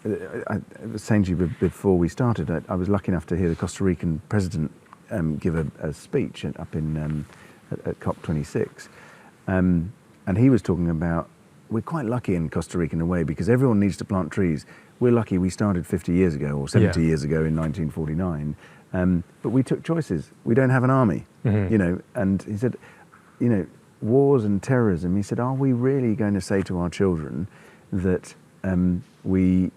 I was saying to you before we started, I was lucky enough to hear the Costa Rican president give a speech up in at COP26, and he was talking about, we're quite lucky in Costa Rica in a way because everyone needs to plant trees. We're lucky we started 50 years ago or 70 years ago in 1949, but we took choices. We don't have an army, you know. And he said, you know, wars and terrorism. He said, are we really going to say to our children that we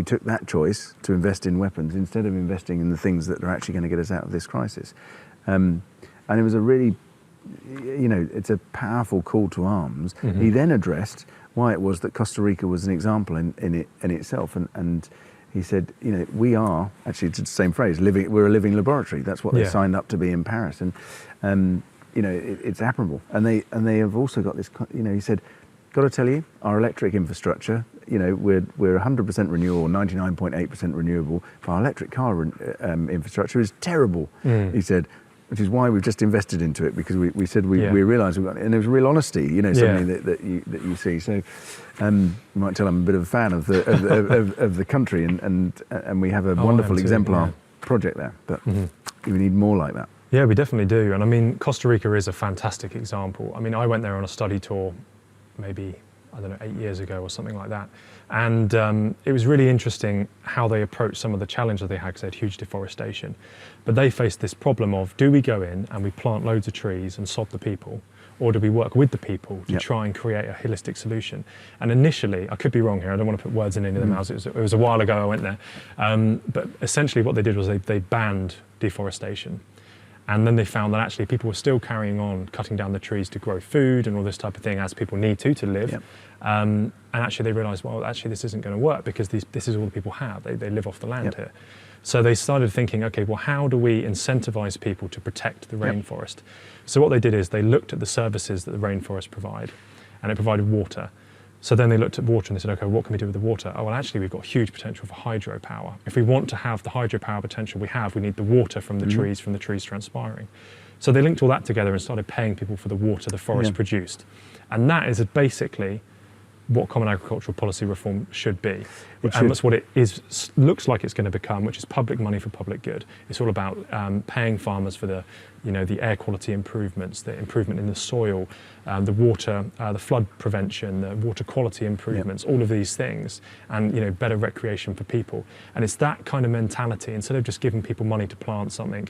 took that choice to invest in weapons instead of investing in the things that are actually going to get us out of this crisis? And it was a really, you know, it's a powerful call to arms. He then addressed why it was that Costa Rica was an example in itself, and he said, you know, we are actually, it's the same phrase, we're a living laboratory. That's what they signed up to be in Paris, and you know, it's admirable. And they have also got this, you know, he said, got to tell you, our electric infrastructure, you know, we're 100% renewable, 99.8% renewable. But our electric car infrastructure is terrible. He said, which is why we've just invested into it, because we said we realised we've got, and there was real honesty, you know, something that you see. So you might tell I'm a bit of a fan of the country, and we have a wonderful exemplar project there, but we need more like that. Yeah, we definitely do. And I mean, Costa Rica is a fantastic example. I mean, I went there on a study tour maybe, I don't know, 8 years ago or something like that. And it was really interesting how they approached some of the challenges they had, because they had huge deforestation. But they faced this problem of, do we go in and we plant loads of trees and sod the people, or do we work with the people to try and create a holistic solution? And initially, I could be wrong here, I don't want to put words in any of their mouths, it was a while ago I went there. But essentially what they did was they banned deforestation. And then they found that actually people were still carrying on cutting down the trees to grow food and all this type of thing, as people need to live. And actually they realised, well, actually this isn't going to work, because this is all the people have. They live off the land here. So they started thinking, okay, well, how do we incentivise people to protect the rainforest? So what they did is they looked at the services that the rainforest provide, and it provided water. So then they looked at water and they said, okay, what can we do with the water? Oh, well, actually, we've got huge potential for hydropower. If we want to have the hydropower potential we need the water from the trees transpiring. So they linked all that together and started paying people for the water the forest produced. And that is basically what common agricultural policy reform should be. And that's what it looks like it's going to become, which is public money for public good. It's all about paying farmers for the air quality improvements, the improvement in the soil, the water, the flood prevention, the water quality improvements, all of these things, and better recreation for people. And it's that kind of mentality. Instead of just giving people money to plant something,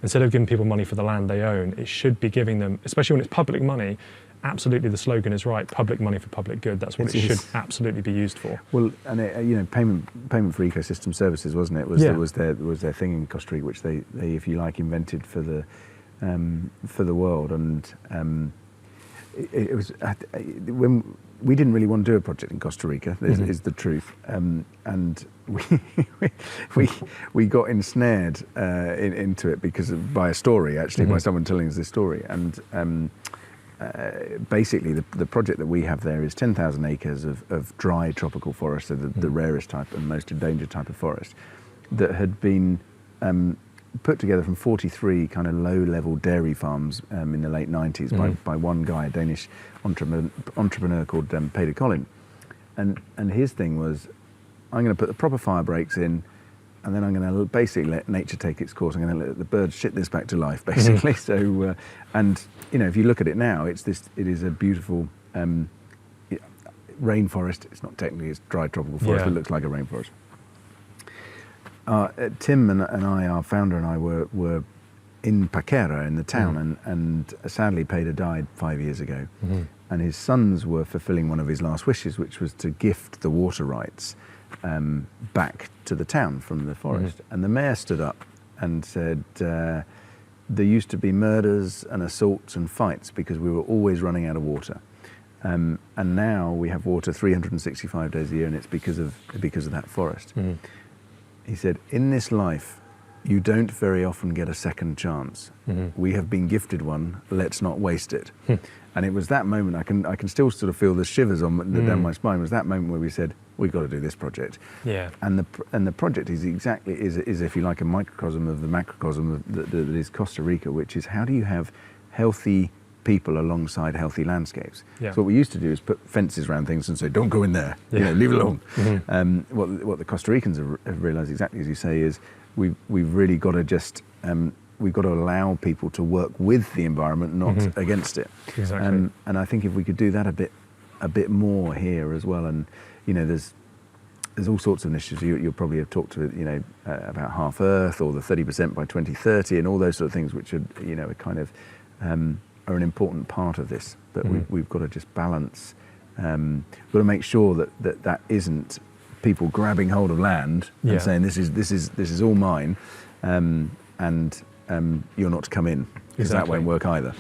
instead of giving people money for the land they own, it should be giving them, especially when it's public money. Absolutely, the slogan is right. Public money for public good. That's what it should absolutely be used for. Well, and payment for ecosystem services, wasn't it? Was their thing in Costa Rica, which they if you like invented for the world. And it was when we didn't really want to do a project in Costa Rica. Is the truth. And we got ensnared into it by a story, actually, by someone telling us this story. And basically, the project that we have there is 10,000 acres of dry tropical forest, so the rarest type and most endangered type of forest, that had been put together from 43 kind of low-level dairy farms in the late 90s by one guy, a Danish entrepreneur called Peter Collin. And his thing was, I'm going to put the proper fire breaks in, and then I'm going to basically let nature take its course. I'm going to let the birds shit this back to life, basically. So, and if you look at it now, it is a beautiful rainforest. It's not technically, it's dry tropical forest, but it looks like a rainforest. Tim and I, our founder and I, were in Paquera, in the town, and sadly Peter died 5 years ago. And his sons were fulfilling one of his last wishes, which was to gift the water rights back to the town from the forest. And the mayor stood up and said, there used to be murders and assaults and fights because we were always running out of water. And now we have water 365 days a year, and it's because of that forest. He said, in this life, you don't very often get a second chance. We have been gifted one, let's not waste it. And it was that moment, I can still sort of feel the shivers down my spine. It was that moment where we said, we've got to do this project. And the project is exactly, is if you like, a microcosm of the macrocosm that is Costa Rica, which is how do you have healthy people alongside healthy landscapes. Yeah. So what we used to do is put fences around things and say, don't go in there, Yeah. leave it alone. Mm-hmm. What the Costa Ricans have realised, exactly as you say, is we've really got to just we've got to allow people to work with the environment, not against it. Exactly. And I think if we could do that a bit more here as well, and there's all sorts of initiatives. You'll probably have talked to about Half Earth or the 30% by 2030 and all those sort of things, which are kind of are an important part of this. But we've got to just balance. We've got to make sure that isn't people grabbing hold of land and saying this is all mine, and you're not to come in, because that won't work either.